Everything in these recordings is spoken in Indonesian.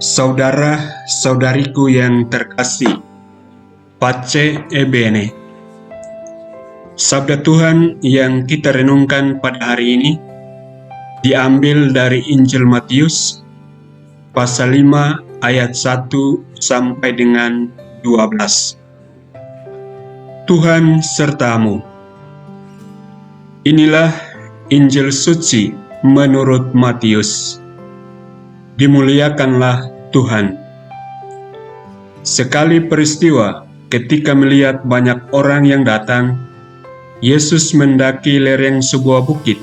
Saudara-saudariku yang terkasih, Pace e bene. Sabda Tuhan yang kita renungkan pada hari ini diambil dari Injil Matius pasal 5 ayat 1 sampai dengan 12. Tuhan sertamu. Inilah Injil suci menurut Matius. Dimuliakanlah Tuhan. Sekali peristiwa ketika melihat banyak orang yang datang, Yesus mendaki lereng sebuah bukit.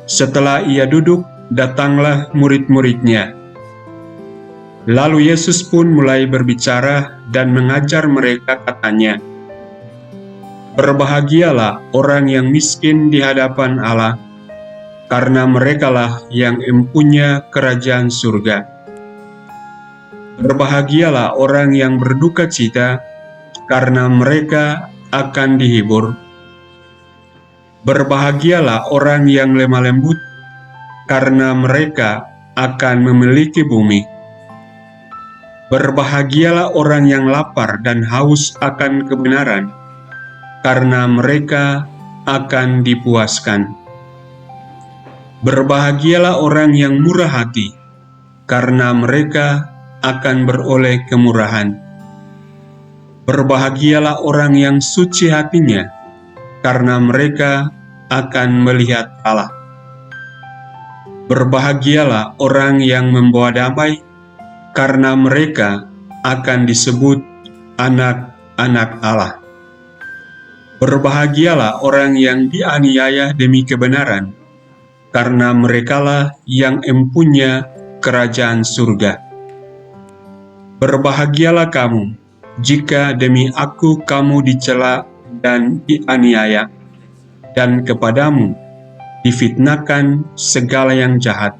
Setelah ia duduk, datanglah murid-muridnya. Lalu Yesus pun mulai berbicara dan mengajar mereka, katanya, "Berbahagialah orang yang miskin di hadapan Allah, karena merekalah yang empunya kerajaan surga. Berbahagialah orang yang berduka cita, karena mereka akan dihibur. Berbahagialah orang yang lemah lembut, karena mereka akan memiliki bumi. Berbahagialah orang yang lapar dan haus akan kebenaran, karena mereka akan dipuaskan. Berbahagialah orang yang murah hati, karena mereka akan beroleh kemurahan. Berbahagialah orang yang suci hatinya, karena mereka akan melihat Allah. Berbahagialah orang yang membawa damai, karena mereka akan disebut anak-anak Allah. Berbahagialah orang yang dianiaya demi kebenaran, karena merekalah yang empunya kerajaan surga. Berbahagialah kamu, jika demi aku kamu dicela dan dianiaya, dan kepadamu difitnahkan segala yang jahat.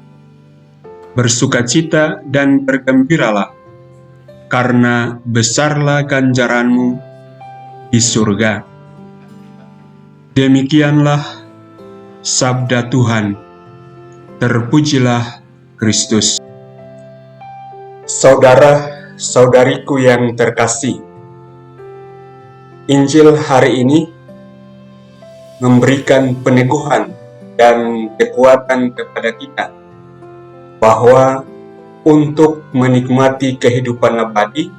Bersukacita dan bergembiralah, karena besarlah ganjaranmu di surga." Demikianlah sabda Tuhan. Terpujilah Kristus. Saudara-saudariku yang terkasih, Injil hari ini memberikan peneguhan dan kekuatan kepada kita bahwa untuk menikmati kehidupan abadi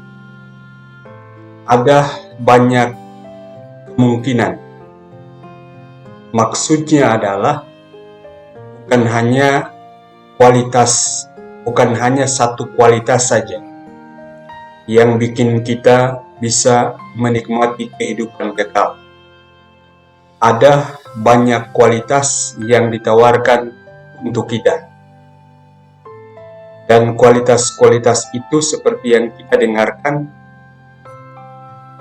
ada banyak kemungkinan. Maksudnya adalah bukan hanya satu kualitas saja yang bikin kita bisa menikmati kehidupan kekal. Ada banyak kualitas yang ditawarkan untuk kita. Dan kualitas-kualitas itu seperti yang kita dengarkan,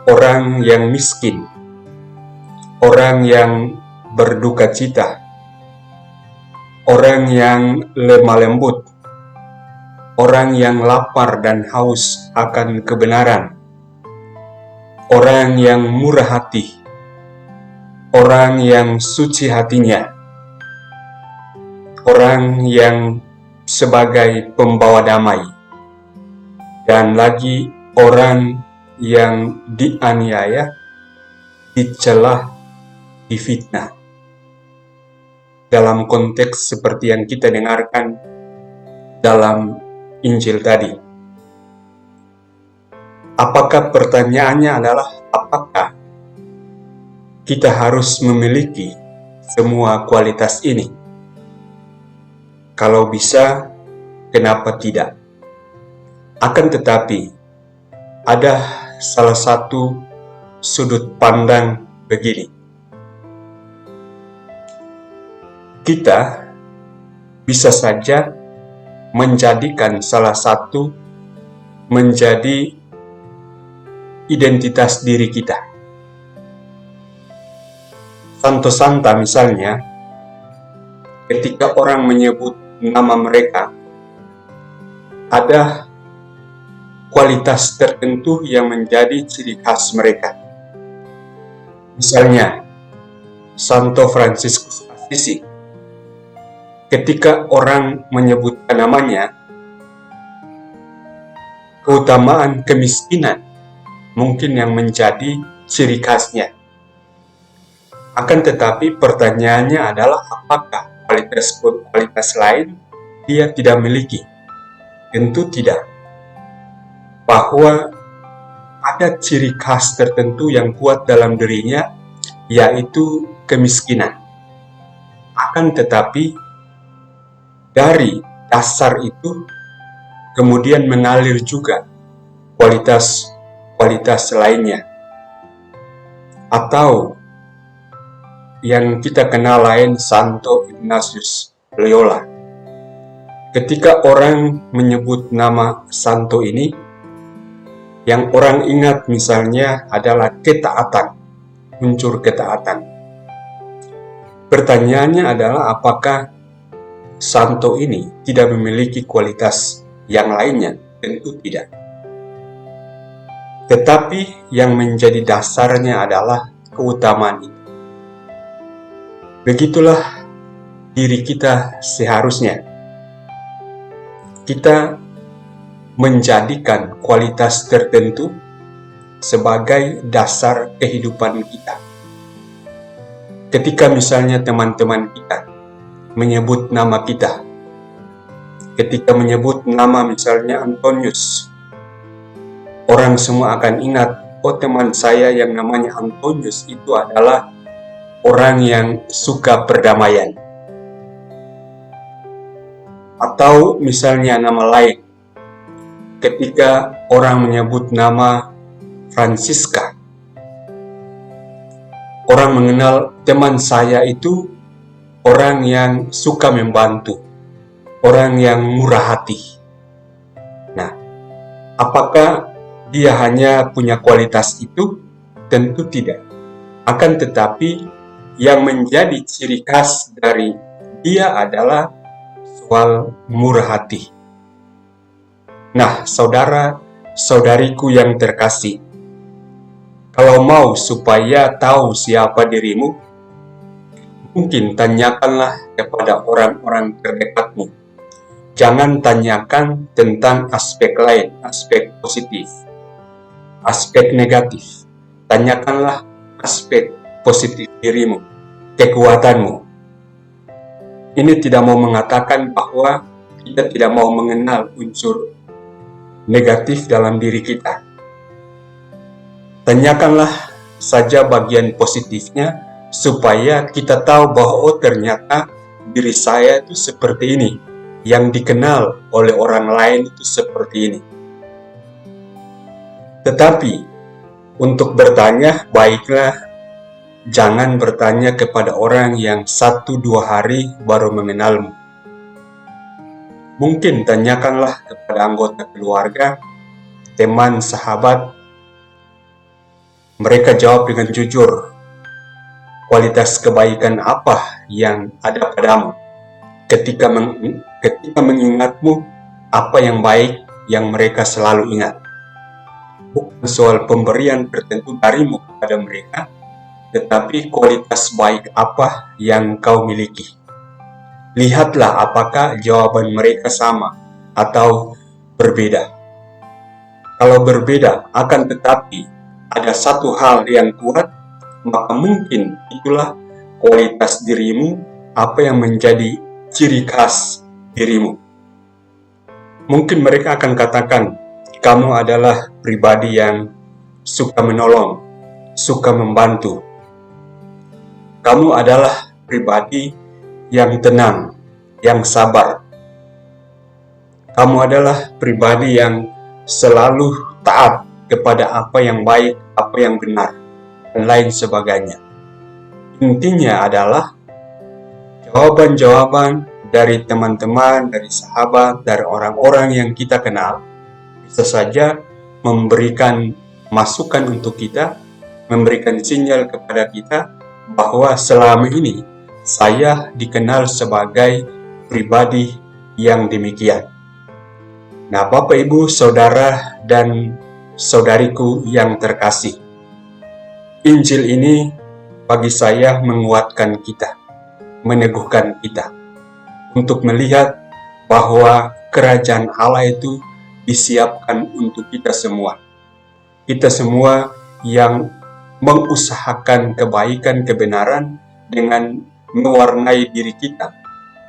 orang yang miskin, orang yang berduka cita, orang yang lemah lembut, orang yang lapar dan haus akan kebenaran, orang yang murah hati, orang yang suci hatinya, orang yang sebagai pembawa damai, dan lagi orang yang dianiaya, dicela, difitnah. Dalam konteks seperti yang kita dengarkan dalam Injil tadi. Apakah pertanyaannya adalah, apakah kita harus memiliki semua kualitas ini? Kalau bisa, kenapa tidak? Akan tetapi, ada salah satu sudut pandang begini. Kita bisa saja menjadikan salah satu menjadi identitas diri kita. Santo Santa misalnya, ketika orang menyebut nama mereka, ada kualitas tertentu yang menjadi ciri khas mereka. Misalnya, Santo Fransiskus Assisi, ketika orang menyebutkan namanya, keutamaan kemiskinan mungkin yang menjadi ciri khasnya. Akan tetapi pertanyaannya adalah apakah kualitas lain dia tidak miliki? Tentu tidak. Bahwa ada ciri khas tertentu yang kuat dalam dirinya, yaitu kemiskinan. Akan tetapi dari dasar itu kemudian mengalir juga kualitas lainnya. Atau yang kita kenal lain Santo Ignatius Loyola. Ketika orang menyebut nama Santo ini, yang orang ingat misalnya adalah ketaatan, unsur ketaatan. Pertanyaannya adalah apakah Santo ini tidak memiliki kualitas yang lainnya? Tentu tidak. Tetapi yang menjadi dasarnya adalah keutamaan itu. Begitulah diri kita seharusnya. Kita menjadikan kualitas tertentu sebagai dasar kehidupan kita. Ketika misalnya teman-teman kita menyebut nama kita, ketika menyebut nama misalnya Antonius, orang semua akan ingat, oh teman saya yang namanya Antonius itu adalah orang yang suka perdamaian. Atau misalnya nama lain, ketika orang menyebut nama Francisca, orang mengenal teman saya itu orang yang suka membantu, orang yang murah hati. Nah, apakah dia hanya punya kualitas itu? Tentu tidak. Akan tetapi yang menjadi ciri khas dari dia adalah soal murah hati. Nah, saudara-saudariku yang terkasih, kalau mau supaya tahu siapa dirimu, mungkin tanyakanlah kepada orang-orang terdekatmu. Jangan tanyakan tentang aspek lain, aspek positif, aspek negatif. Tanyakanlah aspek positif dirimu, kekuatanmu. Ini tidak mau mengatakan bahwa kita tidak mau mengenal unsur negatif dalam diri kita. Tanyakanlah saja bagian positifnya, supaya kita tahu bahwa oh ternyata diri saya itu seperti ini, yang dikenal oleh orang lain itu seperti ini. Tetapi untuk bertanya, baiklah jangan bertanya kepada orang yang 1-2 hari baru mengenalmu. Mungkin tanyakanlah kepada anggota keluarga, teman, sahabat. Mereka jawab dengan jujur, kualitas kebaikan apa yang ada padamu ketika mengingatmu, apa yang baik yang mereka selalu ingat. Bukan soal pemberian tertentu darimu kepada mereka, tetapi kualitas baik apa yang kau miliki. Lihatlah apakah jawaban mereka sama atau berbeda. Kalau berbeda, akan tetapi ada satu hal yang kuat, maka mungkin itulah kualitas dirimu, apa yang menjadi ciri khas dirimu. Mungkin mereka akan katakan, kamu adalah pribadi yang suka menolong, suka membantu. Kamu adalah pribadi yang tenang, yang sabar. Kamu adalah pribadi yang selalu taat kepada apa yang baik, apa yang benar, dan lain sebagainya. Intinya adalah jawaban-jawaban dari teman-teman, dari sahabat, dari orang-orang yang kita kenal bisa saja memberikan masukan untuk kita, memberikan sinyal kepada kita bahwa selama ini saya dikenal sebagai pribadi yang demikian. Nah, Bapak, Ibu, Saudara, dan saudariku yang terkasih, Injil ini bagi saya menguatkan kita, meneguhkan kita, untuk melihat bahwa kerajaan Allah itu disiapkan untuk kita semua. Kita semua yang mengusahakan kebaikan, kebenaran dengan mewarnai diri kita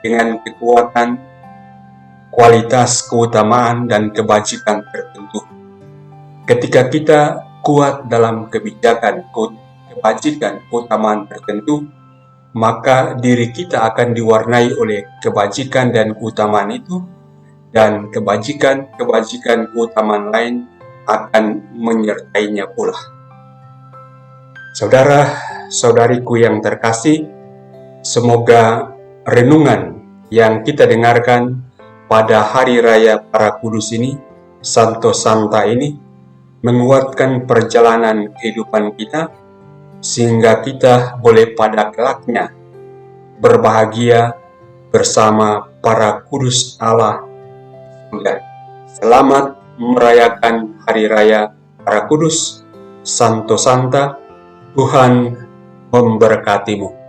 dengan kekuatan, kualitas, keutamaan, dan kebajikan tertentu. Ketika kita kuat dalam kebijakan, kebajikan, keutamaan tertentu, maka diri kita akan diwarnai oleh kebajikan dan keutamaan itu, dan kebajikan, keutamaan lain akan menyertainya pula. Saudara-saudariku yang terkasih, semoga renungan yang kita dengarkan pada Hari Raya Para Kudus ini, Santo Santa ini, menguatkan perjalanan kehidupan kita, sehingga kita boleh pada kelaknya berbahagia bersama para kudus Allah. Selamat merayakan Hari Raya Para Kudus, Santo Santa. Tuhan memberkatimu.